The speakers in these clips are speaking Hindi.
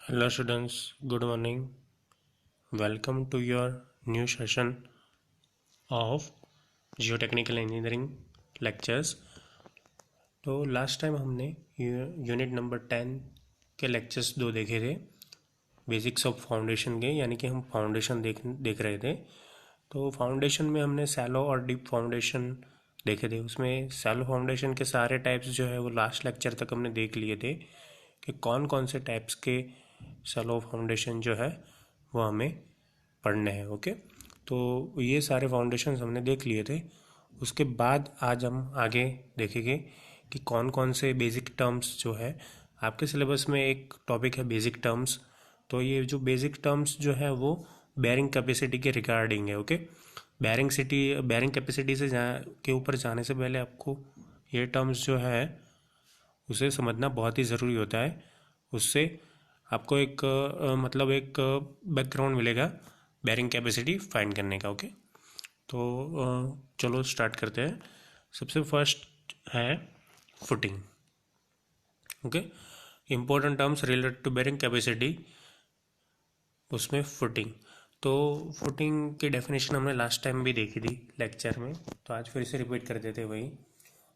Hello students, good morning. Welcome to your new session of Geotechnical Engineering lectures. तो लास्ट टाइम हमने यूनिट नंबर 10 के लेक्चर्स दो देखे थे, बेसिक्स ऑफ फाउंडेशन के, यानी कि हम फाउंडेशन देख रहे थे। तो फाउंडेशन में हमने सैलो और डीप फाउंडेशन देखे थे। उसमें सैलो फाउंडेशन के सारे टाइप्स जो है वो लास्ट लेक्चर तक हमने देख लिए थे कि कौन कौन से टाइप्स के सैलो फाउंडेशन जो है वो हमें पढ़ने हैं। ओके, तो ये सारे फाउंडेशंस हमने देख लिए थे। उसके बाद आज हम आगे देखेंगे कि कौन कौन से बेसिक टर्म्स जो है आपके सिलेबस में एक टॉपिक है बेसिक टर्म्स। तो ये जो बेसिक टर्म्स जो है वो बेयरिंग कैपेसिटी के रिगार्डिंग है। ओके, बेयरिंग कैपेसिटी से के ऊपर जाने से पहले आपको ये टर्म्स जो है उसे समझना बहुत ही ज़रूरी होता है। उससे आपको एक मतलब एक बैकग्राउंड मिलेगा बेयरिंग कैपेसिटी फाइंड करने का। ओके, तो चलो स्टार्ट करते हैं। सबसे फर्स्ट है footing. Okay, important terms related to bearing capacity, उसमें फुटिंग। तो फुटिंग की डेफिनेशन हमने लास्ट टाइम भी देखी थी लेक्चर में, तो आज फिर से रिपीट कर देते वही।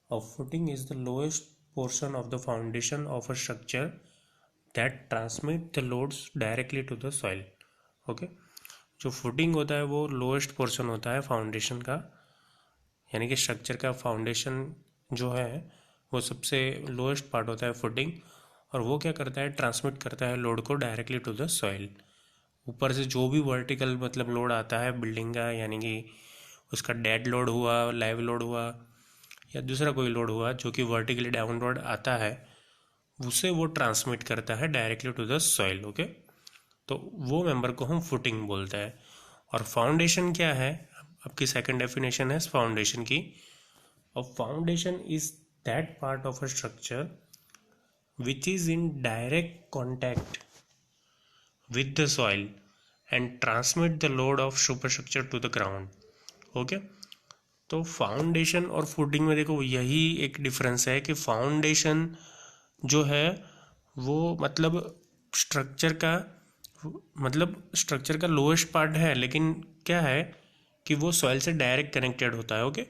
और footing is the lowest portion of the foundation of a structure that transmit the loads directly to the soil. Okay, जो फुटिंग होता है वो लोएस्ट पोर्शन होता है फाउंडेशन का, यानी कि स्ट्रक्चर का फाउंडेशन जो है वो सबसे लोएस्ट पार्ट होता है फुटिंग। और वो क्या करता है, ट्रांसमिट करता है लोड को डायरेक्टली टू द सॉइल। ऊपर से जो भी वर्टिकल मतलब लोड आता है बिल्डिंग का, यानी कि उसका डेड लोड हुआ, लाइव लोड हुआ या दूसरा कोई लोड हुआ जो कि वर्टिकली डाउनवर्ड आता है, उसे वो ट्रांसमिट करता है directly to the soil. Okay, तो वो मेंबर को हम फुटिंग बोलते हैं। और फाउंडेशन क्या है, आपकी सेकंड डेफिनेशन है फाउंडेशन की। और foundation is that part of a structure which is in direct contact with the soil and transmit the load of superstructure to the ground। Okay, तो फाउंडेशन और फुटिंग में देखो यही एक डिफरेंस है कि फाउंडेशन जो है वो स्ट्रक्चर का लोएस्ट पार्ट है, लेकिन क्या है कि वो सॉइल से डायरेक्ट कनेक्टेड होता है। ओके,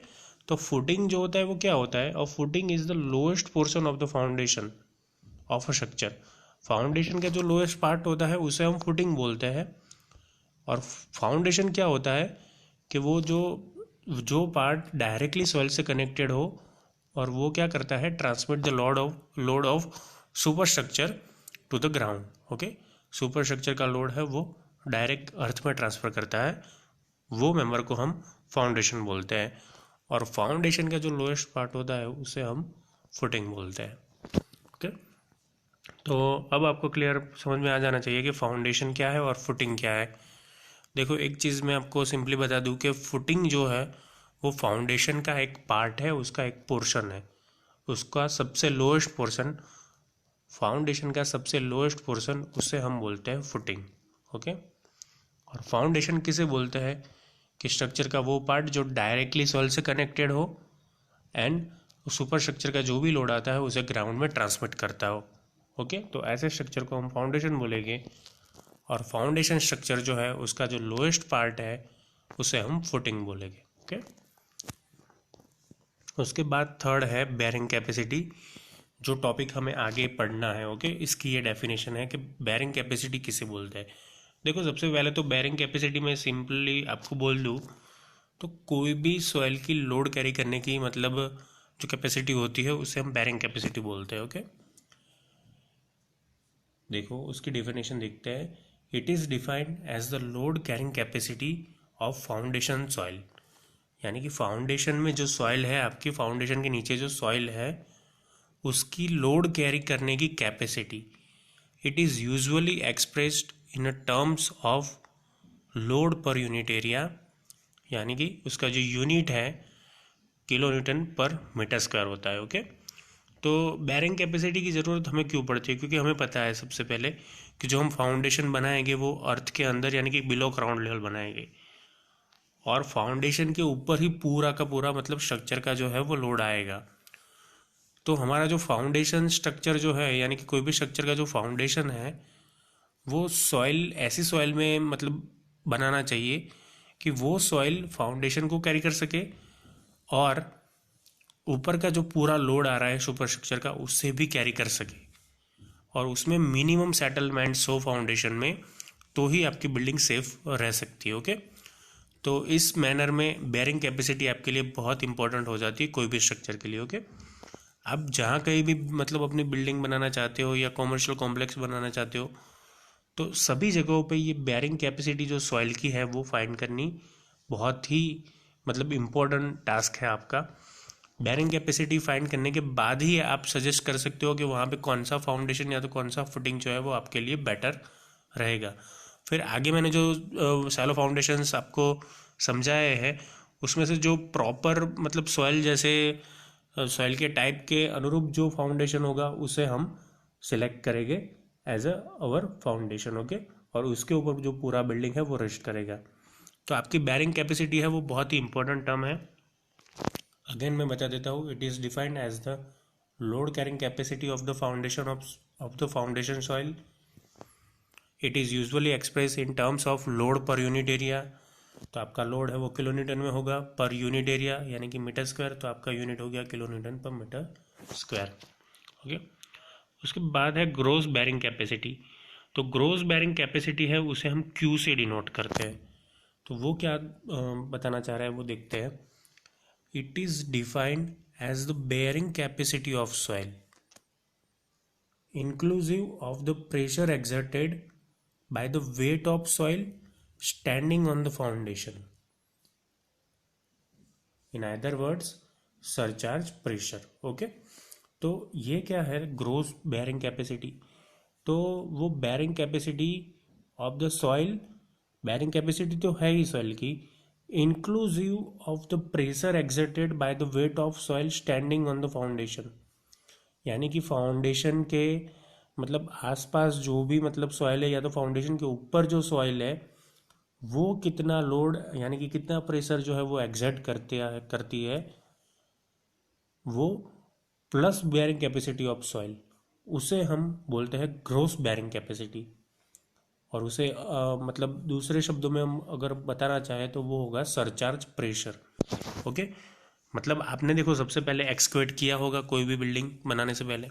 तो फुटिंग जो होता है वो क्या होता है, और footing is the lowest portion of the foundation of a structure. Foundation का जो लोएस्ट पार्ट होता है उसे हम फुटिंग बोलते हैं। और फाउंडेशन क्या होता है कि वो जो जो पार्ट डायरेक्टली सॉइल से कनेक्टेड हो, और वो क्या करता है, transmit the load of super structure to the ground. Okay, super structure का लोड है वो डायरेक्ट अर्थ में ट्रांसफ़र करता है, वो मेंबर को हम फाउंडेशन बोलते हैं। और फाउंडेशन का जो लोएस्ट पार्ट होता है उसे हम फुटिंग बोलते हैं। ओके, तो अब आपको क्लियर समझ में आ जाना चाहिए कि फाउंडेशन क्या है और फुटिंग क्या है। देखो एक चीज़ मैं आपको सिंपली बता दूं कि फुटिंग जो है वो फाउंडेशन का एक पार्ट है, उसका एक पोर्शन है, उसका सबसे लोएस्ट पोर्शन, फाउंडेशन का सबसे लोएस्ट पोर्शन, उसे हम बोलते हैं फुटिंग। ओके, और फाउंडेशन किसे बोलते हैं कि स्ट्रक्चर का वो पार्ट जो डायरेक्टली सॉइल से कनेक्टेड हो एंड सुपर स्ट्रक्चर का जो भी लोड आता है उसे ग्राउंड में ट्रांसमिट करता हो। ओके, तो ऐसे स्ट्रक्चर को हम फाउंडेशन बोलेंगे। और फाउंडेशन स्ट्रक्चर जो है उसका जो लोएस्ट पार्ट है उसे हम फुटिंग बोलेंगे। ओके, उसके बाद थर्ड है बेयरिंग कैपेसिटी, जो टॉपिक हमें आगे पढ़ना है। ओके, इसकी ये डेफिनेशन है कि बेयरिंग कैपेसिटी किसे बोलते हैं। देखो सबसे पहले तो बेयरिंग कैपेसिटी में सिंपली आपको बोल दूँ तो कोई भी सॉइल की लोड कैरी करने की मतलब जो कैपेसिटी होती है उसे हम बेयरिंग कैपेसिटी बोलते हैं। ओके, देखो उसकी डेफिनेशन देखते हैं। It is defined as the load carrying capacity of foundation soil, यानी कि फाउंडेशन में जो सॉइल है, आपकी फाउंडेशन के नीचे जो सॉइल है उसकी लोड कैरी करने की capacity. It is usually expressed in terms of load per unit area, यानी कि उसका जो यूनिट है किलो न्यूटन पर मीटर स्क्वायर होता है। ओके, तो बेयरिंग कैपेसिटी की ज़रूरत हमें क्यों पड़ती है, क्योंकि हमें पता है सबसे पहले कि जो हम फाउंडेशन बनाएंगे वो अर्थ के अंदर यानी कि बिलो ग्राउंड लेवल बनाएंगे, और फाउंडेशन के ऊपर ही पूरा का पूरा मतलब स्ट्रक्चर का जो है वो लोड आएगा। तो हमारा जो फाउंडेशन स्ट्रक्चर जो है, यानी कि कोई भी स्ट्रक्चर का जो फाउंडेशन है वो सॉइल ऐसी सॉइल में मतलब बनाना चाहिए कि वो सॉइल फाउंडेशन को कैरी कर सके और ऊपर का जो पूरा लोड आ रहा है सुपर स्ट्रक्चर का उससे भी कैरी कर सके, और उसमें मिनिमम सेटलमेंट्स हो फाउंडेशन में, तो ही आपकी बिल्डिंग सेफ रह सकती है। ओके, तो इस मैनर में बेयरिंग कैपेसिटी आपके लिए बहुत इंपॉर्टेंट हो जाती है कोई भी स्ट्रक्चर के लिए। ओके, आप जहाँ कहीं भी मतलब अपनी बिल्डिंग बनाना चाहते हो या कॉमर्शियल कॉम्प्लेक्स बनाना चाहते हो, तो सभी जगहों पे ये बेयरिंग कैपेसिटी जो सॉइल की है वो फाइंड करनी बहुत ही मतलब इम्पोर्टेंट टास्क है आपका। बेयरिंग कैपेसिटी फाइंड करने के बाद ही आप सजेस्ट कर सकते हो कि वहाँ पे कौन सा फाउंडेशन या तो कौन सा फुटिंग जो है वो आपके लिए बेटर रहेगा। फिर आगे मैंने जो शैलो फाउंडेशंस आपको समझाए हैं उसमें से जो प्रॉपर मतलब सॉइल जैसे सॉइल के टाइप के अनुरूप जो फाउंडेशन होगा उसे हम सिलेक्ट करेंगे as a our foundation. Okay, और उसके ऊपर जो पूरा बिल्डिंग है वो रेस्ट करेगा। तो आपकी बेयरिंग कैपेसिटी है वो बहुत ही इंपॉर्टेंट टर्म है। अगेन मैं बता देता हूँ, it is defined as the load carrying capacity of the foundation of the foundation soil. It is usually express in terms of load per unit area. तो आपका लोड है वो किलो न्यूटन में होगा पर यूनिट एरिया यानी कि मीटर स्क्वायर, तो आपका यूनिट हो गया किलो न्यूटन पर मीटर स्क्वायर। ओके, उसके बाद है ग्रोस बेयरिंग कैपेसिटी। तो ग्रोस बेयरिंग कैपेसिटी है उसे हम क्यू से डिनोट करते हैं। तो वो क्या बताना चाह रहा है वो देखते हैं। It is defined as the bearing capacity of soil inclusive of the pressure exerted by the weight of soil standing on the foundation. In other words, surcharge pressure. Okay, तो ये क्या है ग्रोस बेयरिंग कैपेसिटी। तो वो bearing capacity of the soil, bearing capacity तो है ही सॉइल की, inclusive of the pressure exerted by the weight of soil standing on the foundation. यानी कि फाउंडेशन के मतलब आसपास जो भी मतलब सॉइल है या तो फाउंडेशन के ऊपर जो सॉइल है वो कितना लोड यानी कि कितना प्रेशर जो है वो एग्जर्ट करती है वो, plus bearing capacity of soil, उसे हम बोलते हैं ग्रोस बेयरिंग कैपेसिटी। और उसे मतलब दूसरे शब्दों में हम अगर बताना चाहें तो वो होगा सरचार्ज प्रेशर। ओके, मतलब आपने देखो सबसे पहले एक्सक्वेट किया होगा कोई भी बिल्डिंग बनाने से पहले,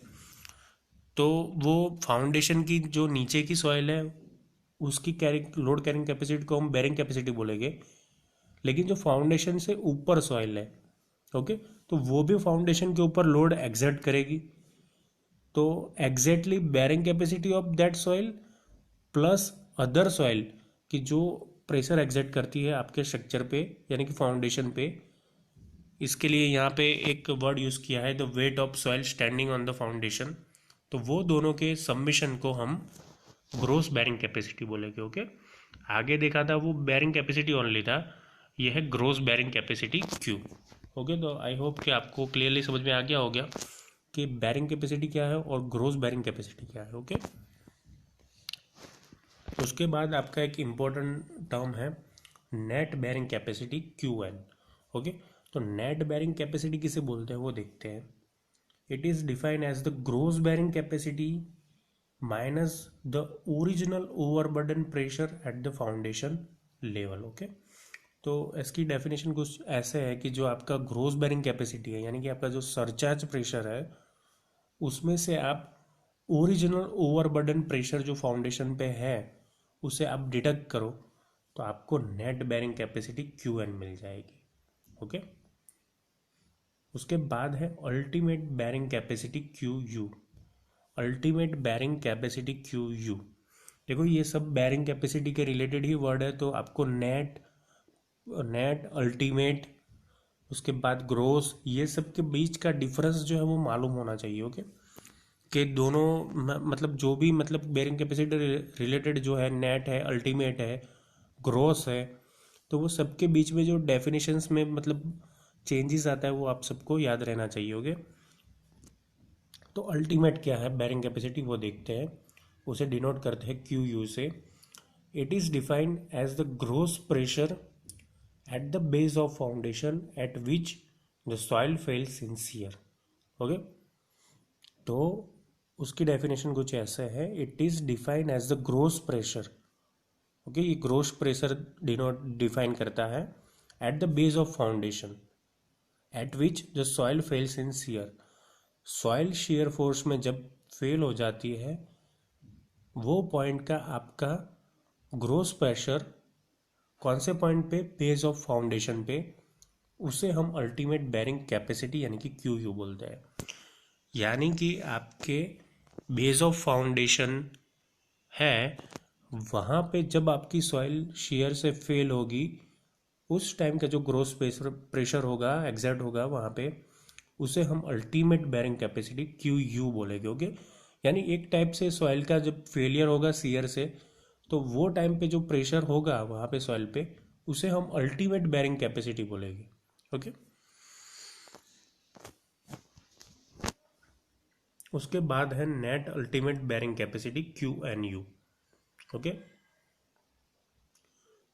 तो वो फाउंडेशन की जो नीचे की सॉइल है उसकी कैरिंग लोड कैरिंग कैपेसिटी को हम बेरिंग कैपेसिटी बोलेंगे। लेकिन जो फाउंडेशन से ऊपर सॉइल है, ओके, तो वो भी फाउंडेशन के ऊपर लोड एग्जर्ट करेगी। तो exactly bearing capacity of that soil plus other soil की जो प्रेशर एग्जर्ट करती है आपके स्ट्रक्चर पे यानी कि फाउंडेशन पे, इसके लिए यहाँ पे एक वर्ड यूज़ किया है the weight of soil standing on the foundation. तो वो दोनों के सबमिशन को हम ग्रोस बेरिंग कैपेसिटी बोलेंगे। ओके, आगे देखा था वो बेरिंग कैपेसिटी ओनली था, यह है gross bearing capacity Q. Okay, तो आई होप कि आपको क्लियरली समझ में आ गया हो गया कि बेरिंग कैपेसिटी क्या है और ग्रोस बेरिंग कैपेसिटी क्या है। ओके, उसके बाद आपका एक इम्पोर्टेंट टर्म है net bearing capacity Q N. Okay, तो नेट बेरिंग कैपेसिटी किसे बोलते हैं वो देखते हैं। It is defined as the gross bearing capacity minus the original overburden pressure at the foundation level. Okay, तो इसकी डेफिनेशन कुछ ऐसे है कि जो आपका ग्रोस बेरिंग कैपेसिटी है यानी कि आपका जो सरचार्ज प्रेशर है उसमें से आप ओरिजिनल ओवरबर्डन प्रेशर जो फाउंडेशन पे है उसे आप डिडक्ट करो तो आपको net bearing capacity Q N मिल जाएगी। ओके, उसके बाद है ultimate bearing capacity Q U. Ultimate bearing capacity Q U, देखो ये सब बेरिंग कैपेसिटी के रिलेटेड ही वर्ड है, तो आपको नेट नेट अल्टीमेट उसके बाद ग्रोस ये सब के बीच का डिफरेंस जो है वो मालूम होना चाहिए। ओके, कि दोनों मतलब जो भी मतलब बेरिंग कैपेसिटी रिलेटेड जो है नेट है अल्टीमेट है ग्रोस है, तो वो सबके बीच में जो डेफिनेशंस में मतलब चेंजेस आता है वो आप सबको याद रहना चाहिए। ओके, तो अल्टीमेट क्या है बेरिंग कैपेसिटी वो देखते हैं, उसे डिनोट करते हैं क्यू यू से। It is defined as the gross pressure at the base of foundation at which the soil fails in shear. Okay, तो उसकी डेफिनेशन कुछ ऐसे है, it is defined as the gross pressure. Okay, ये ग्रोस प्रेशर डिफाइन करता है at the base of foundation at which the soil fails in shear. Soil shear force में जब फेल हो जाती है वो पॉइंट का आपका ग्रोस प्रेशर कौन से पॉइंट पे, बेस ऑफ फाउंडेशन पे, उसे हम अल्टीमेट बेरिंग कैपेसिटी यानी कि क्यू यू बोलते हैं। यानी कि आपके बेस ऑफ फाउंडेशन है, वहाँ पे जब आपकी सॉइल शियर से फेल होगी उस टाइम का जो ग्रोस प्रेशर होगा एग्जर्ट होगा वहाँ पे, उसे हम ultimate bearing capacity Q U बोलेंगे। ओके, यानी एक टाइप से सॉइल का जब फेलियर होगा शियर से, तो वो टाइम पे जो प्रेशर होगा वहाँ पे सॉइल पे, उसे हम अल्टीमेट बेरिंग कैपेसिटी बोलेंगे। ओके, उसके बाद है net ultimate bearing capacity Q N U. Okay,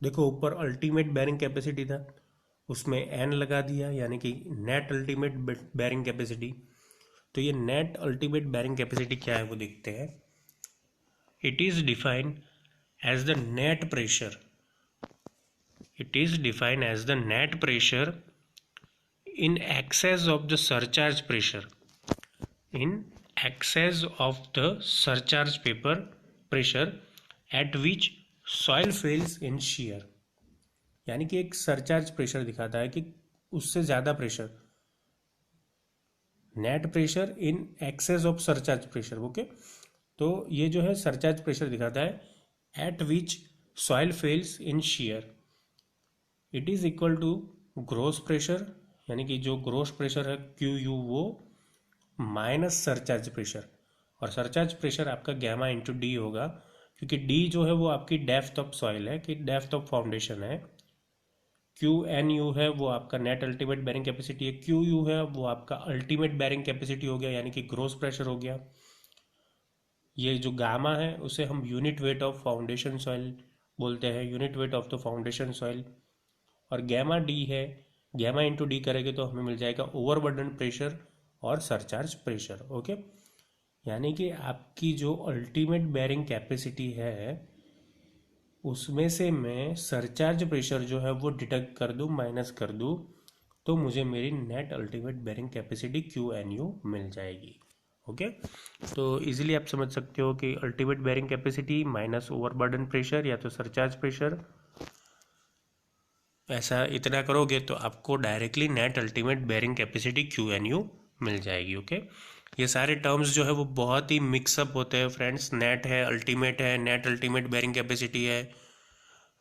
देखो ऊपर अल्टीमेट बेरिंग कैपेसिटी था, उसमें एन लगा दिया यानी कि नेट अल्टीमेट बेरिंग कैपेसिटी। तो ये नेट अल्टीमेट बेरिंग कैपेसिटी क्या है वो देखते हैं। It is defined as the net pressure, it is defined as the net pressure in excess of the surcharge pressure, in excess of the surcharge paper pressure at which soil fails in shear। यानी कि एक सरचार्ज प्रेशर दिखाता है कि उससे ज़्यादा pressure, net pressure in excess of surcharge pressure. Okay, तो ये जो है सरचार्ज प्रेशर दिखाता है at which soil fails in shear। It is equal to gross pressure, यानी कि जो ग्रोस प्रेशर है क्यू यू, वो माइनस सरचार्ज प्रेशर, और सरचार्ज प्रेशर आपका गैमा इंटू डी होगा, क्योंकि डी जो है वो आपकी डेप्थ ऑफ सॉइल है कि डेप्थ ऑफ फाउंडेशन है। क्यू एन यू है वो आपका नेट अल्टीमेट बेरिंग कैपेसिटी है, क्यू यू है वो आपका अल्टीमेट बेरिंग कैपेसिटी हो गया यानी कि ग्रोस प्रेशर हो गया। ये जो गामा है उसे हम unit weight of foundation soil बोलते हैं, unit weight of the foundation soil. और गैमा डी है, गैमा इंटू डी करेंगे तो हमें मिल जाएगा ओवरबर्डन प्रेशर और सरचार्ज प्रेशर। ओके, यानी कि आपकी जो अल्टीमेट बेरिंग कैपेसिटी है उसमें से मैं सरचार्ज प्रेशर जो है वो डिडक्ट कर दूं, माइनस कर दूं, तो मुझे मेरी net ultimate bearing capacity Q N U मिल जाएगी। ओके, तो इजीली आप समझ सकते हो कि ultimate bearing capacity minus overburden pressure या तो सरचार्ज प्रेशर, ऐसा इतना करोगे तो आपको directly net ultimate bearing capacity Q N U मिल जाएगी। ओके, ये सारे टर्म्स जो है वो बहुत ही मिक्सअप होते हैं फ्रेंड्स। नेट है, नेट अल्टीमेट बेरिंग कैपेसिटी है,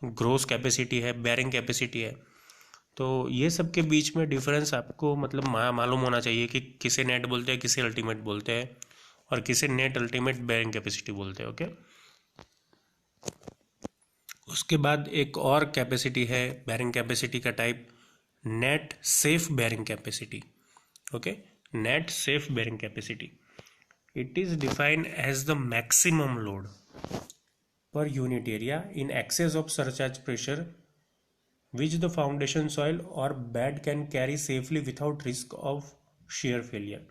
ग्रोस कैपेसिटी है, बेरिंग कैपेसिटी है। तो ये सब के बीच में डिफरेंस आपको मतलब मालूम होना चाहिए कि किसे नेट बोलते हैं, किसे अल्टीमेट बोलते हैं, और किसे नेट अल्टीमेट बेरिंग कैपेसिटी बोलते हैं। ओके, उसके बाद एक और कैपेसिटी है बेरिंग कैपेसिटी का type, net safe bearing capacity. Okay, net safe bearing capacity, it is defined as the maximum load per unit area in excess of surcharge pressure which the foundation soil और bed can carry safely without risk of shear failure.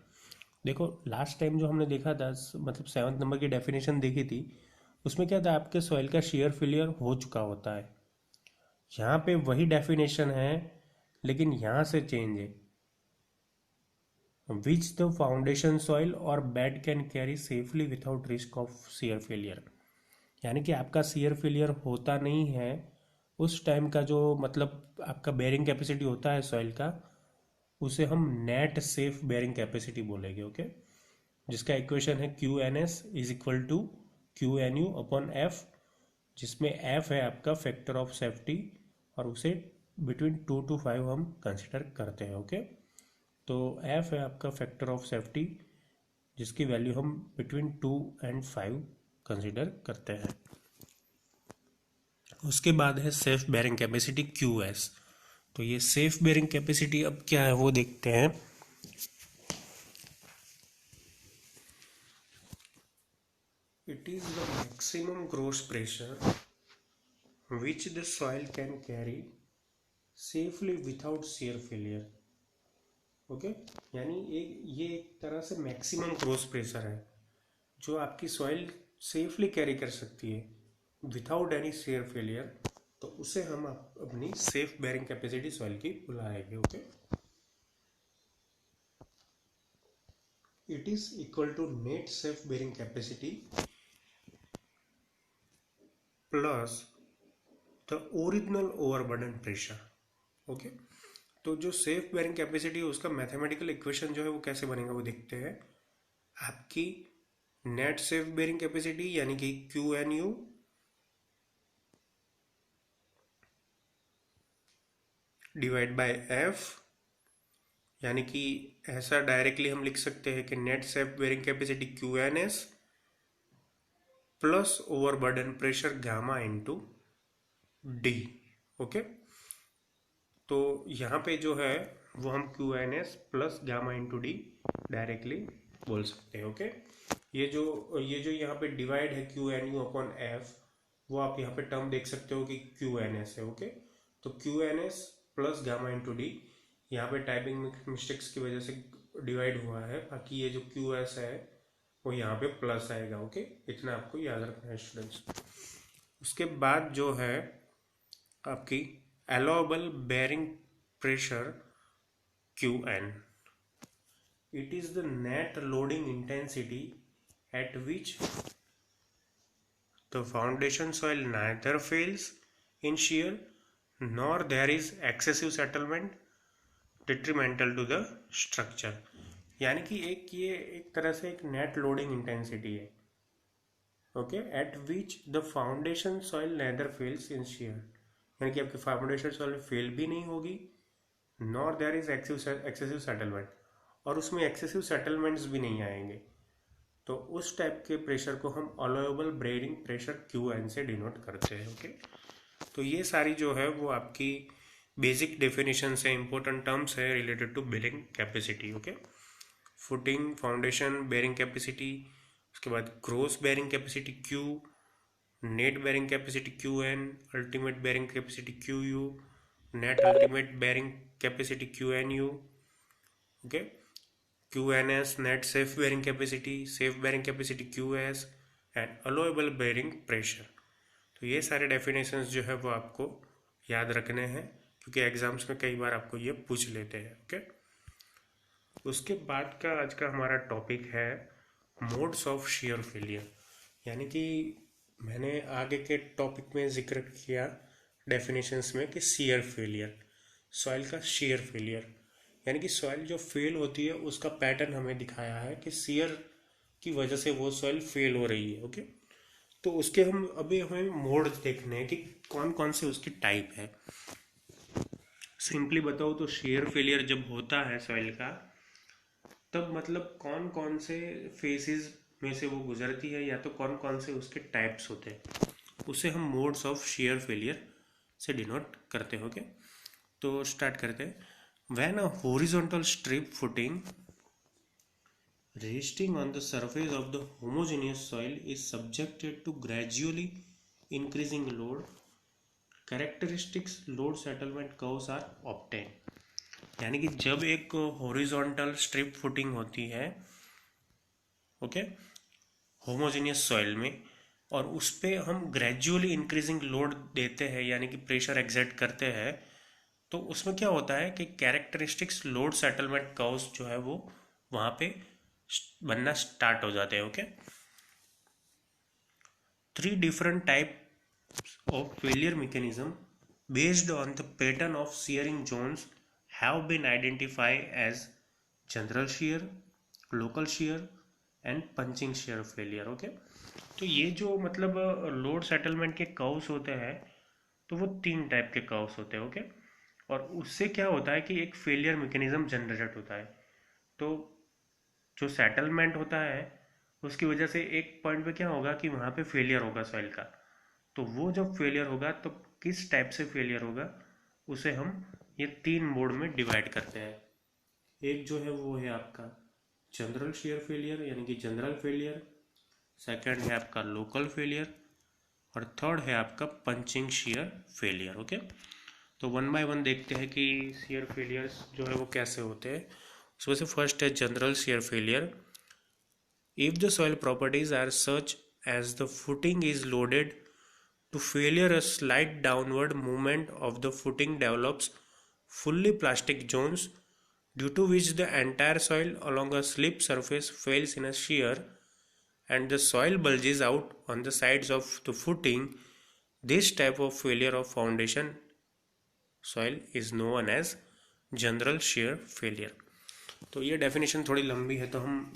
देखो लास्ट टाइम जो हमने देखा था, मतलब 7th नंबर की डेफिनेशन देखी थी, उसमें क्या था, आपके सॉइल का शेयर फेलियर हो चुका होता है। यहाँ पे वही डेफिनेशन है लेकिन यहाँ से चेंज है, विच द फाउंडेशन सॉइल और bed can carry safely without risk of shear failure. यानी कि आपका शेयर फेलियर होता नहीं है उस टाइम का, जो मतलब आपका बेरिंग कैपेसिटी होता है सॉइल का, उसे हम नेट सेफ बेरिंग कैपेसिटी बोलेंगे। ओके, जिसका इक्वेशन है Q N S is equal to Q N U upon F, जिसमें एफ है आपका फैक्टर ऑफ सेफ्टी, और उसे बिटवीन 2 to 5 हम कंसिडर करते हैं। ओके, तो एफ है आपका फैक्टर ऑफ सेफ्टी जिसकी वैल्यू हम बिटवीन 2 and 5 कंसिडर करते हैं। उसके बाद है safe bearing capacity Q S. तो ये सेफ बेरिंग कैपेसिटी अब क्या है वो देखते हैं। It is the maximum gross pressure which the soil can carry safely without shear failure. Okay, यानी ये एक तरह से मैक्सिमम ग्रोस प्रेशर है जो आपकी सॉइल सेफली कैरी कर सकती है विदाउट एनी शेयर फेलियर, तो उसे हम अपनी सेफ बेरिंग कैपेसिटी सॉइल की बुलाएंगे। Okay, it is equal to net safe bearing capacity plus the original overburden pressure. Okay, तो जो सेफ बेरिंग कैपेसिटी है उसका मैथमेटिकल इक्वेशन जो है वो कैसे बनेगा वो देखते हैं। आपकी नेट सेफ बेरिंग कैपेसिटी यानी कि Q N U divide by F, यानी कि ऐसा डायरेक्टली हम लिख सकते हैं कि net safe bearing capacity Q N S plus overburden pressure gamma into D. Okay, तो यहाँ पे जो है वो हम Q N S plus gamma into D directly बोल सकते हैं। ओके, ये जो यहाँ पे डिवाइड है Q N U upon F, वो आप यहाँ पे टर्म देख सकते हो कि क्यू एन एस है। ओके, तो Q N S plus gamma into D, यहाँ पे टाइपिंग मिस्टेक्स की वजह से डिवाइड हुआ है, बाकी ये जो क्यू एस है वो यहाँ पे प्लस आएगा। ओके, इतना आपको याद रखना है स्टूडेंट्स। उसके बाद जो है आपकी allowable bearing pressure Qn. It is the net loading intensity at which the foundation soil neither fails in shear nor there is excessive settlement detrimental to the structure। यानी कि ये एक तरह से एक नेट लोडिंग इंटेंसिटी है। Okay, at which the foundation soil neither fails in shear, यानी कि आपकी फाउंडेशन सॉइल फेल भी नहीं होगी, nor there is excessive settlement, और उसमें एक्सेसिव सेटलमेंट्स भी नहीं आएंगे। तो उस टाइप के प्रेशर को हम allowable bearing pressure Q N से डिनोट करते हैं। ओके, तो ये सारी जो है वो आपकी बेसिक डेफिनेशन है, इंपॉर्टेंट टर्म्स है related to bearing capacity. Okay, footing, foundation, bearing capacity, उसके बाद gross bearing capacity Q, net bearing capacity Q N, ultimate bearing capacity Q U, net ultimate bearing capacity Q N U. Okay, Q N S net safe bearing capacity, safe bearing capacity Q S and allowable bearing pressure. तो ये सारे डेफिनेशंस जो है वो आपको याद रखने हैं, क्योंकि एग्जाम्स में कई बार आपको ये पूछ लेते हैं। ओके, उसके बाद का आज का हमारा टॉपिक है मोड्स ऑफ शेयर फेलियर, यानी कि मैंने आगे के टॉपिक में जिक्र किया डेफिनेशंस में कि शेयर फेलियर, सॉइल का शेयर फेलियर, यानी कि सॉइल जो फेल होती है उसका पैटर्न हमें दिखाया है कि शेयर की वजह से वो सॉइल फेल हो रही है। ओके, तो उसके हमें मोड्स देखने हैं कि कौन कौन से उसकी टाइप है। सिंपली बताओ तो शेयर फेलियर जब होता है सॉइल का, तब मतलब कौन कौन से फेसेस में से वो गुजरती है, या तो कौन कौन से उसके टाइप्स होते हैं, उसे हम मोड्स ऑफ शेयर फेलियर से डिनोट करते हो। क्या, तो स्टार्ट करते हैं। When a horizontal strip footing resting on the surface of the homogeneous soil is subjected to gradually increasing load, characteristics load settlement curves are obtained। यानी कि जब एक हॉरिजॉन्टल स्ट्रिप फुटिंग होती है, ओके, होमोजेनियस सॉइल में, और उस पर हम ग्रेजुअली इंक्रीजिंग लोड देते हैं यानी कि प्रेशर एग्जर्ट करते हैं, तो उसमें क्या होता है कि कैरेक्टरिस्टिक्स लोड सेटलमेंट कर्व्स जो है वो वहाँ पे बनना स्टार्ट हो जाते हैं। Okay, 3 different types of failure mechanism based on the pattern of shearing zones have been identified as general shear, local shear and punching shear failure। Okay, तो ये जो मतलब लोड सेटलमेंट के कर्व्स होते हैं, तो वो 3 टाइप के कर्व्स होते हैं। ओके, और उससे क्या होता है कि एक फेलियर मैकेनिज्म जनरेट होता है। तो जो सेटलमेंट होता है उसकी वजह से एक पॉइंट पे क्या होगा कि वहाँ पे फेलियर होगा सॉइल का, तो वो जब फेलियर होगा तो किस टाइप से फेलियर होगा उसे हम ये 3 मोड में डिवाइड करते हैं। एक जो है वो है आपका जनरल शेयर फेलियर यानी कि जनरल फेलियर, सेकंड है आपका लोकल फेलियर, और थर्ड है आपका पंचिंग शेयर फेलियर। ओके, तो 1 बाय 1 देखते हैं कि शेयर फेलियर्स जो है वो कैसे होते हैं। उसमें से फर्स्ट है general shear failure. If the soil properties are such as the footing is loaded to failure, a slight downward movement of the footing develops fully plastic zones, due to which the entire soil along a slip surface fails in a shear and the soil bulges out on the sides of the footing. This type of failure of foundation soil is known as general shear failure. तो ये डेफिनेशन थोड़ी लंबी है, तो हम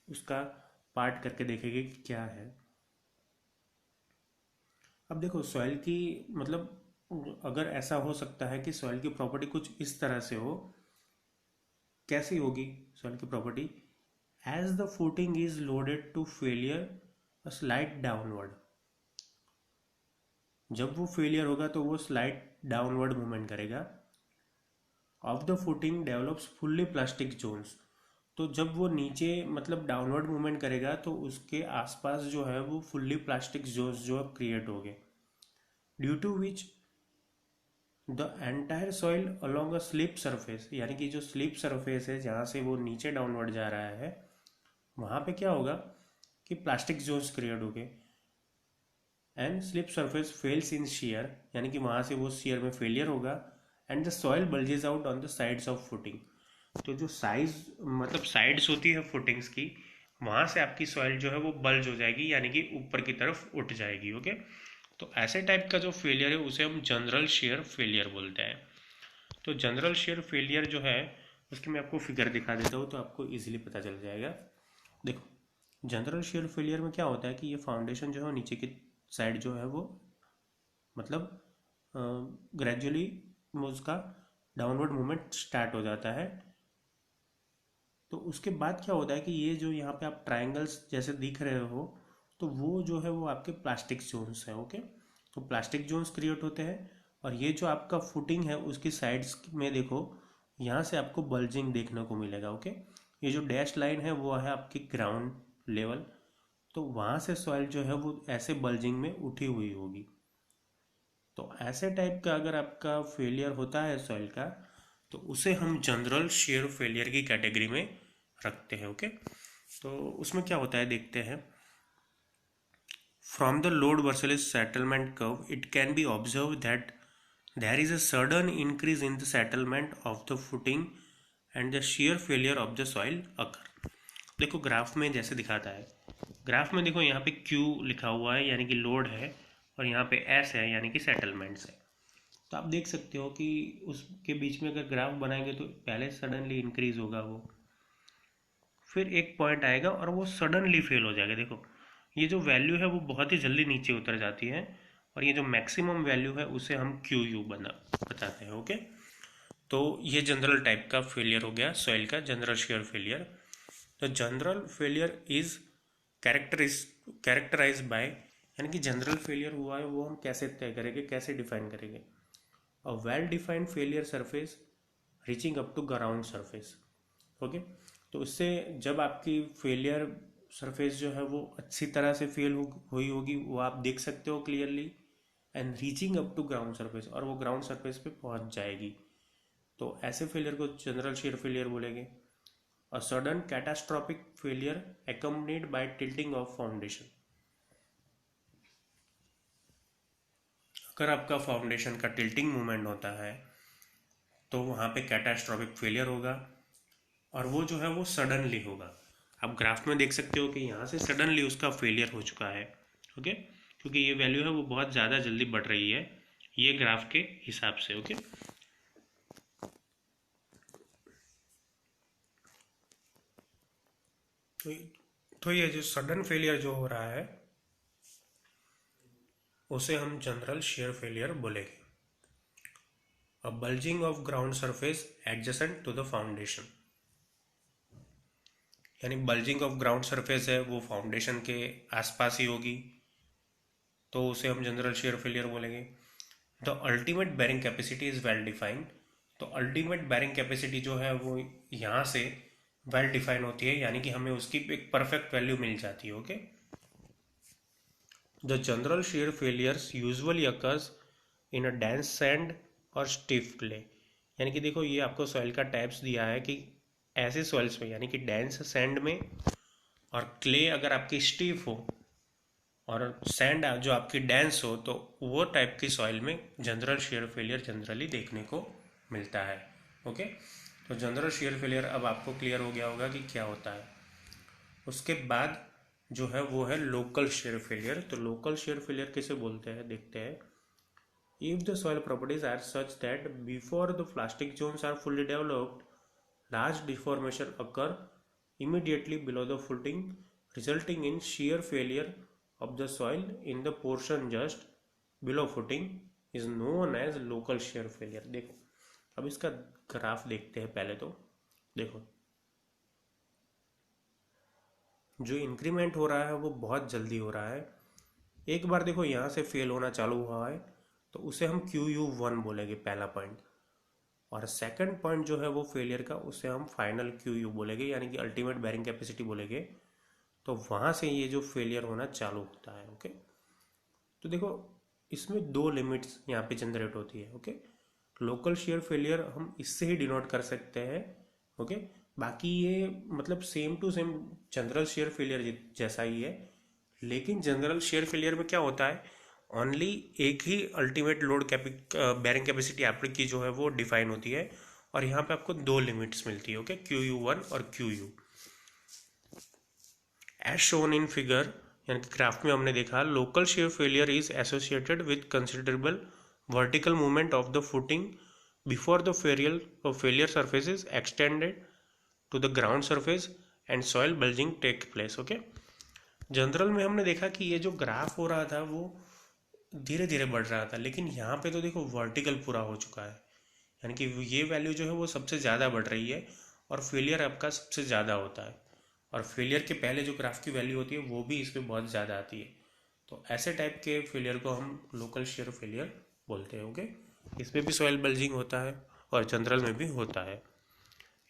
उसका पार्ट करके देखेंगे कि क्या है. अब देखो सॉइल की मतलब अगर ऐसा हो सकता है कि सॉइल की प्रॉपर्टी कुछ इस तरह से हो. कैसी होगी सॉइल की property? As the footing is loaded to failure a slight downward. जब वो फेलियर होगा तो वो स्लाइट डाउनवर्ड मूवमेंट करेगा. Of the footing develops fully plastic zones. तो जब वो नीचे मतलब डाउनवर्ड मूवमेंट करेगा तो उसके आसपास जो है वो फुल्ली प्लास्टिक जोन्स जो है क्रिएट हो गए, due to which the entire soil along a slip surface. यानी कि जो स्लिप सरफेस है जहाँ से वो नीचे डाउनवर्ड जा रहा है वहाँ पे क्या होगा कि प्लास्टिक जोन्स क्रिएट हो गए. And slip surface fails in shear, यानी कि वहाँ से वो शेयर में फेलियर होगा. And the soil bulges out on the sides of footing. तो जो साइज मतलब साइड्स होती है फुटिंग्स की, वहाँ से आपकी सॉइल जो है वो बल्ज हो जाएगी, यानी कि ऊपर की तरफ उठ जाएगी. ओके, तो ऐसे टाइप का जो फेलियर है उसे हम जनरल शेयर फेलियर बोलते हैं. तो जनरल शेयर फेलियर जो है उसकी मैं आपको फिगर दिखा देता हूँ तो आपको इजीली पता चल जाएगा. देखो जनरल शेयर फेलियर में क्या होता है कि ये फाउंडेशन जो है नीचे की साइड जो है वो मतलब ग्रेजुअली उसका डाउनवर्ड मूवमेंट स्टार्ट हो जाता है. तो उसके बाद क्या होता है कि ये जो यहाँ पे आप ट्रायंगल्स जैसे दिख रहे हो तो वो जो है वो आपके प्लास्टिक जोन्स हैं. ओके, तो प्लास्टिक जोन्स क्रिएट होते हैं. और ये जो आपका फुटिंग है उसकी साइड्स में देखो यहाँ से आपको बल्जिंग देखने को मिलेगा. ओके, ये जो डैश लाइन है वो है आपकी ग्राउंड लेवल. तो वहाँ से सॉइल जो है वो ऐसे बल्जिंग में उठी हुई होगी. तो ऐसे टाइप का अगर आपका फेलियर होता है सॉइल का तो उसे हम जनरल शेयर फेलियर की कैटेगरी में रखते हैं. ओके, तो उसमें क्या होता है देखते हैं. From the load versus settlement curve it can be observe that there is a sudden increase in the settlement of the footing and the shear failure of the soil occur. देखो ग्राफ में जैसे दिखाता है, ग्राफ में देखो यहाँ पे Q लिखा हुआ है यानी कि लोड है, और यहाँ पे S है यानी कि सेटलमेंट्स है. तो आप देख सकते हो कि उसके बीच में अगर ग्राफ बनाएंगे तो पहले सडनली इंक्रीज होगा वो, फिर एक पॉइंट आएगा और वो सडनली फेल हो जाएगा. देखो ये जो वैल्यू है वो बहुत ही जल्दी नीचे उतर जाती है, और ये जो मैक्सिमम वैल्यू है उसे हम QU बताते हैं. ओके, तो ये जनरल टाइप का फेलियर हो गया सॉइल का, जनरल शेयर फेलियर. तो general failure is characterize by, यानी कि जनरल फेलियर हुआ है वो हम कैसे तय करेंगे, कैसे डिफाइन करेंगे. A well defined failure surface reaching up to ground surface. Okay, तो उससे जब आपकी फेलियर सरफेस जो है वो अच्छी तरह से फेल हुई होगी वो आप देख सकते हो clearly. And reaching up to ground surface, और वो ग्राउंड सरफेस पे पहुंच जाएगी. तो ऐसे फेलियर को जनरल शेयर फेलियर बोलेंगे. A sudden catastrophic failure accompanied by tilting of foundation. अगर आपका फाउंडेशन का टिल्टिंग मूवमेंट होता है तो वहाँ पे कैटास्ट्रॉपिक फेलियर होगा, और वो जो है वो सडनली होगा. आप ग्राफ में देख सकते हो कि यहाँ से सडनली उसका फेलियर हो चुका है. ओके, क्योंकि ये वैल्यू है वो बहुत ज़्यादा जल्दी बढ़ रही है ये ग्राफ के हिसाब से. ओके, तो ये जो सडन फेलियर जो हो रहा है उसे हम जनरल शेयर फेलियर बोलेंगे. A bulging of ground surface adjacent to the foundation, यानी बल्जिंग ऑफ ग्राउंड सरफेस है वो फाउंडेशन के आसपास ही होगी, तो उसे हम जनरल शेयर फेलियर बोलेंगे. The ultimate bearing capacity is well defined. तो अल्टीमेट बैरिंग कैपेसिटी जो है वो यहाँ से वेल डिफाइन होती है, यानी कि हमें उसकी एक परफेक्ट वैल्यू मिल जाती है. Okay, the general share failures usually occurs in a dense sand और स्टिफ क्ले. यानी कि देखो ये आपको सॉइल का टाइप्स दिया है कि ऐसे सॉइल्स में यानी कि डेंस सैंड में और क्ले अगर आपकी स्टीफ हो और सैंड जो आपकी डेंस हो, तो वो टाइप की सॉइल में जनरल शेयर फेलियर जनरली देखने को मिलता है। ओके, तो जनरल शेयर फेलियर अब आपको क्लियर हो गया होगा कि क्या होता है। उसके बाद जो है वो है लोकल शेयर फेलियर। तो लोकल शेयर फेलियर किसे बोलते हैं, देखते हैं। If the soil properties are such that before the plastic zones are fully developed, large deformation occur immediately below the footing, resulting in shear failure of the soil in the portion just below footing is known as local shear failure। देखो, अब इसका ग्राफ देखते हैं पहले। तो देखो, जो इंक्रीमेंट हो रहा है वो बहुत जल्दी हो रहा है। एक बार देखो यहाँ से फेल होना चालू हुआ है तो उसे हम QU1 बोलेंगे, पहला पॉइंट। और सेकंड पॉइंट जो है वो फेलियर का, उसे हम फाइनल QU बोलेंगे, यानी कि अल्टीमेट बैरिंग कैपेसिटी बोलेंगे। तो वहाँ से ये जो फेलियर होना चालू होता है। ओके, तो देखो इसमें दो लिमिट्स यहाँ पे जनरेट होती है। ओके, लोकल शेयर फेलियर हम इससे ही डिनोट कर सकते हैं। ओके, बाकी ये मतलब same to same general shear failure जैसा ही है, लेकिन जनरल शेयर फेलियर में क्या होता है, ओनली एक ही अल्टीमेट लोड बैरिंग कैपेसिटी आपकी जो है वो डिफाइन होती है, और यहाँ पे आपको दो लिमिट्स मिलती है। ओके, QU1 और QU। As shown in figure, यानी कि ग्राफ में हमने देखा, local shear failure is associated with considerable vertical movement of the footing before the failure surface is extended to the ground surface and soil bulging take place. Okay, general में हमने देखा कि ये जो ग्राफ हो रहा था वो धीरे धीरे बढ़ रहा था, लेकिन यहाँ पे तो देखो वर्टिकल पूरा हो चुका है, यानी कि ये वैल्यू जो है वो सबसे ज़्यादा बढ़ रही है और फेलियर आपका सबसे ज़्यादा होता है। और फेलियर के पहले जो ग्राफ की वैल्यू होती है वो भी इसमें बहुत ज़्यादा आती है। तो ऐसे टाइप के फेलियर को हम लोकल शेयर फेलियर बोलते हैं। ओके, इसमें भी सॉइल बल्जिंग होता है और जनरल में भी होता है।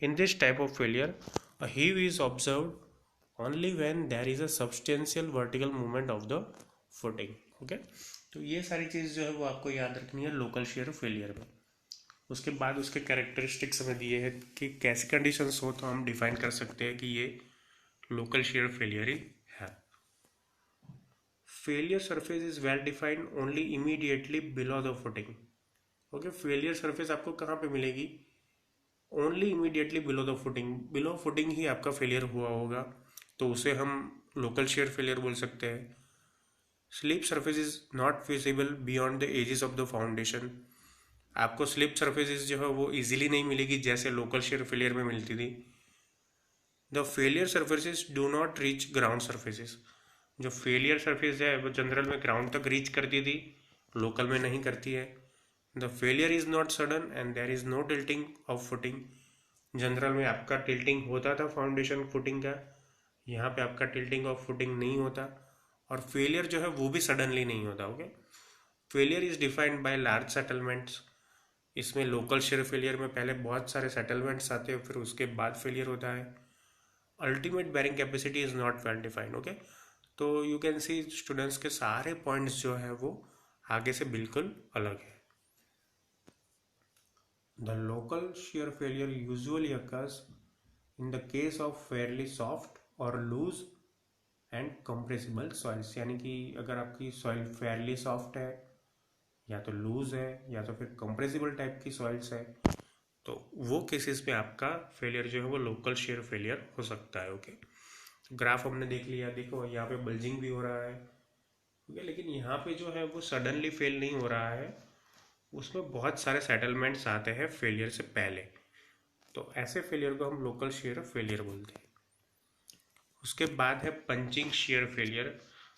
In this type of failure a heave is observed only when there is a substantial vertical movement of the footing। Okay, तो ये सारी चीज़ जो है वो आपको याद रखनी है लोकल शेयर फेलियर में। उसके बाद उसके कैरेक्टरिस्टिक्स हमें दिए हैं कि कैसी कंडीशंस हो तो हम डिफाइन कर सकते हैं कि ये लोकल शेयर फेलियर ही है। Failure surface is well defined only immediately below the footing. Okay, failure surface आपको कहाँ पे मिलेगी, only immediately below the footing. Below footing ही आपका फेलियर हुआ होगा, तो उसे हम लोकल शेयर फेलियर बोल सकते हैं। Slip surface is not visible beyond the edges of the foundation. आपको स्लिप सरफेसेस जो है वो इजीली नहीं मिलेगी जैसे लोकल शेयर फेलियर में मिलती थी। The failure surfaces do not reach ground surfaces. जो फेलियर सरफेस है वो जनरल में ग्राउंड तक रीच करती थी, लोकल में नहीं करती है। The failure is not sudden and there is no tilting of footing. General में आपका टिल्टिंग होता था फाउंडेशन फुटिंग का, यहाँ पे आपका टिल्टिंग ऑफ फुटिंग नहीं होता। और फेलियर जो है वो भी सडनली नहीं होता। Okay, failure is defined by large settlements. इसमें लोकल शेयर फेलियर में पहले बहुत सारे सेटलमेंट्स आते हैं, फिर उसके बाद फेलियर होता है। Ultimate bearing capacity is not well defined. Okay, तो यू कैन सी स्टूडेंट्स के सारे पॉइंट्स जो है वो आगे से बिल्कुल अलग है। The local shear failure usually occurs in the case of fairly soft or loose and compressible soils। यानी कि अगर आपकी सॉइल फेयरली सॉफ्ट है या तो लूज है या तो फिर कंप्रेसिबल टाइप की सॉइल्स है, तो वो केसेस में आपका फेलियर जो है वो लोकल शेयर फेलियर हो सकता है। ओके, ग्राफ हमने देख लिया, देखो यहाँ पे बल्जिंग भी हो रहा है। ओके, लेकिन यहाँ पे जो है वो सडनली फेल नहीं हो रहा है, उसमें बहुत सारे सेटलमेंट्स आते हैं फेलियर से पहले, तो ऐसे फेलियर को हम लोकल शेयर फेलियर बोलते हैं। उसके बाद है पंचिंग शेयर फेलियर।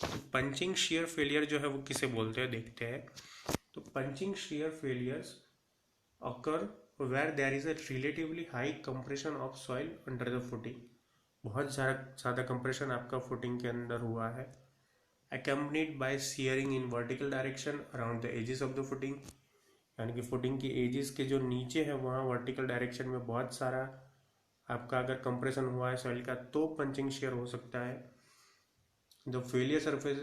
तो पंचिंग शेयर फेलियर जो है वो किसे बोलते हैं, देखते हैं। तो punching share failures occur where there is a relatively high compression of soil under the footing। बहुत ज़्यादा कंप्रेशन आपका फुटिंग के अंदर हुआ है, accompanied by shearing in vertical direction around the edges of the footing। यानी कि फुटिंग की एजेस के जो नीचे है वहाँ वर्टिकल डायरेक्शन में बहुत सारा आपका अगर कंप्रेशन हुआ है सॉइल का तो पंचिंग शेयर हो सकता है। The failure surface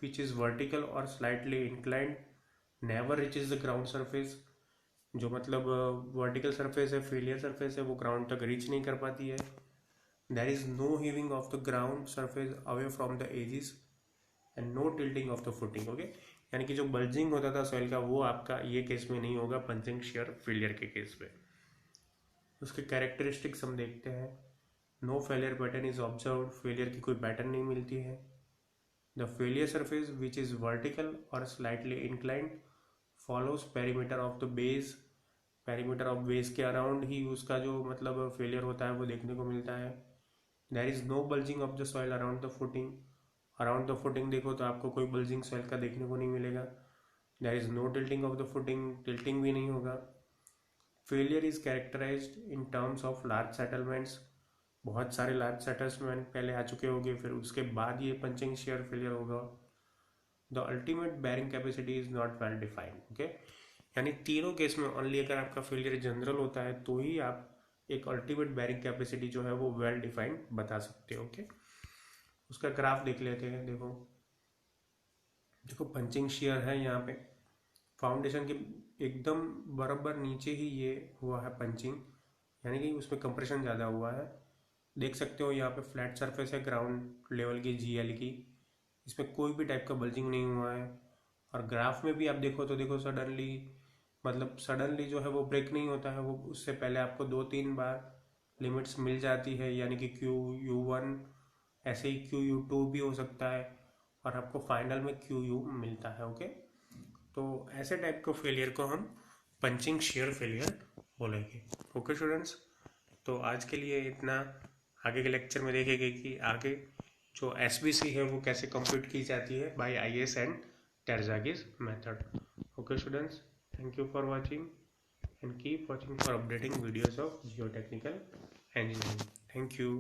which is vertical और slightly inclined never reaches the ground surface. जो मतलब वर्टिकल सरफेस है, फेलियर सरफेस है, वो ग्राउंड तक रीच नहीं कर पाती है। There is no heaving of the ground surface away from the edges and no tilting of the footing. Okay, यानी कि जो बल्जिंग होता था सॉइल का वो आपका ये केस में नहीं होगा पंचिंग शेयर फेलियर के केस में। उसके कैरेक्टरिस्टिक्स हम देखते हैं। No failure pattern is observe, failure की कोई पैटर्न नहीं मिलती है। The failure surface which is vertical और slightly inclined follows perimeter of the base, perimeter of base के अराउंड ही उसका जो मतलब फेलियर होता है वो देखने को मिलता है। There is no bulging of the soil around the footing, around the footing देखो तो आपको कोई बल्जिंग सॉइल का देखने को नहीं मिलेगा। There is no tilting of the footing, tilting भी नहीं होगा। Failure is characterized in terms of large settlements, बहुत सारे लार्ज सेटलमेंट पहले आ चुके होंगे, फिर उसके बाद ये पंचिंग शेयर फेलियर होगा। The ultimate bearing capacity is not well defined. Okay, यानी तीनों केस में ओनली अगर आपका फेलियर जनरल होता है तो ही आप एक अल्टीमेट बैरिंग कैपेसिटी जो है वो वेल डिफाइंड बता सकते हो। ओके, उसका ग्राफ देख लेते हैं। देखो देखो पंचिंग शेयर है यहाँ पे, फाउंडेशन के एकदम बराबर नीचे ही ये हुआ है पंचिंग, यानी कि उसमें कंप्रेशन ज़्यादा हुआ है। देख सकते हो यहाँ पे फ्लैट सरफेस है ग्राउंड लेवल की जीएल की, इसमें कोई भी टाइप का बल्जिंग नहीं हुआ है। और ग्राफ में भी आप देखो तो देखो सडनली, मतलब सडनली जो है वो ब्रेक नहीं होता है, वो उससे पहले आपको 2-3 बार लिमिट्स मिल जाती है, यानी कि QU1 ऐसे ही QU2 भी हो सकता है और आपको फाइनल में QU मिलता है। ओके, तो ऐसे टाइप के फेलियर को हम पंचिंग शेयर फेलियर बोलेंगे। ओके स्टूडेंट्स, तो आज के लिए इतना। आगे के लेक्चर में देखेंगे कि आगे जो SBC है वो कैसे कंप्यूट की जाती है by IS and Terzaghi's method. Okay students, thank you for watching and keep watching for updating videos of geotechnical engineering. Thank you.